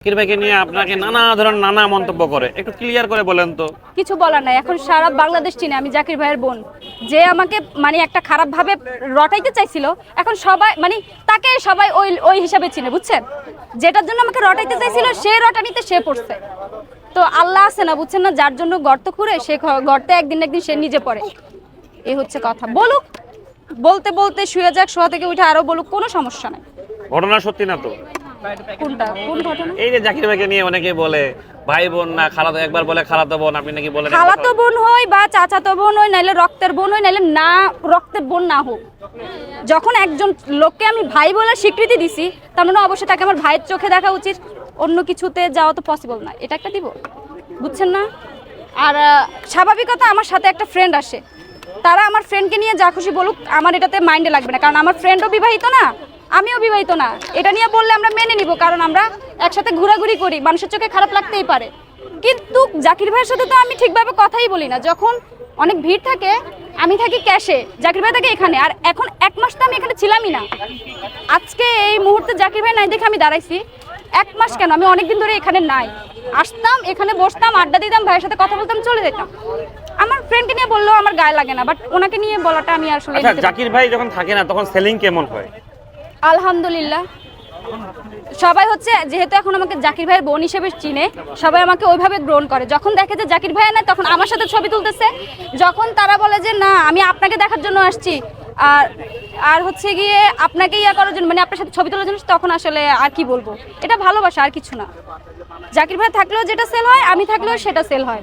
জাকির ভাইকে নিয়ে আপনাকে নানা ধরনের নানা মন্তব্য করে, একটু ক্লিয়ার করে বলেন তো। কিছু বলার নাই, এখন সারা বাংলাদেশ চিনে আমি জাকির ভাইয়ের বোন। যে আমাকে মানে একটা খারাপ ভাবে রটাইতে চাইছিল, এখন সবাই মানে তাকে সবাই ওই ওই হিসাবে চিনে, বুঝছেন? যেটার জন্য আমাকে রটাইতে চাইছিল সে রটানিতে সে পড়ছে। তো আল্লাহ আছে না, বুঝছেন না, যার জন্য গর্ত খুঁড়ে সে গর্তে একদিন একদিন সে নিজে পড়ে। এই হচ্ছে কথা। বলুক, বলতে বলতে শুয়ে যাক, শোয়া থেকে উঠে আরো বলুক, কোনো সমস্যা নাই। ঘটনা সত্যি না তো? কোনটা কোন ঘটনা? এই যে জাকির ভাইকে নিয়ে অনেকে বলে ভাই বোন না খালাতো, একবার বলে খালাতো বোন, আপনি নাকি বলেন খালাতো বোন হই বা চাচাতো বোন হই, নাইলে রক্তের বোন হই, নাইলে না রক্তের বোন না হোক, যখন একজন লোককে আমি ভাই বলে স্বীকৃতি দিছি, তার মানে অবশ্যই তাকে আমার ভাইয়ের চোখে দেখা উচিত। অন্য কিছুতে যাওয়া তো পসিবল না, এটা একটা দিব, বুঝছেন না? আর স্বাভাবিকতা, আমার সাথে একটা ফ্রেন্ড আসে, তারা আমার ফ্রেন্ডকে নিয়ে যা খুশি বলুক, আমার এটাতে মাইন্ডে লাগবে না, কারণ আমার ফ্রেন্ডও বিবাহিত না, আমিও বিবাহিত না। এটা নিয়ে বললে আমরা মেনে নিব, কারণ আমরা একসাথে ঘোরাঘুরি করি, মানুষের চোখে খারাপ লাগতেই পারে। কিন্তু জাকির ভাইয়ের সাথে তো আমি ঠিকভাবে কথাই বলি না। যখন অনেক ভিড় থাকে, আমি থাকি ক্যাশে, জাকির ভাই থাকে এখানে, আর এখন 1 মাস তো আমি এখানে ছিলামই না। আজকে এই মুহূর্তে জাকির ভাই নাই দেখে আমি দাঁড়াইছি। 1 মাস কেন, আমি অনেকদিন ধরে এখানে নাই। আসতাম, এখানে বসতাম, আড্ডা দিতাম, ভাইয়ের সাথে কথা বলতাম, চলে যেতাম। আমার ফ্রেন্ডকে নিয়ে বললেও আমার গায়ে লাগে না, বাট ওনাকে নিয়ে বলাটা আমি আসলে জাকির ভাই যখন থাকে না তখন সেলিং কেমন হয়? আলহামদুলিল্লাহ। সবাই হচ্ছে, যেহেতু এখন আমাকে জাকির ভাইয়ের বোন হিসেবে চিনে, সবাই আমাকে ওইভাবে গ্রহণ করে। যখন দেখে যে জাকির ভাই না, তখন আমার সাথে ছবি তুলতেছে। যখন তারা বলে যে না, আমি আপনাকে দেখার জন্য আসছি, আর আর হচ্ছে গিয়ে আপনাকে ইয়া করার জন্য, মানে আপনার সাথে ছবি তোলার জন্য, তখন আসলে আর কি বলবো, এটা ভালোবাসা আর কিছু না। জাকির ভাই থাকলেও যেটা সেল হয়, আমি থাকলেও সেটা সেল হয়।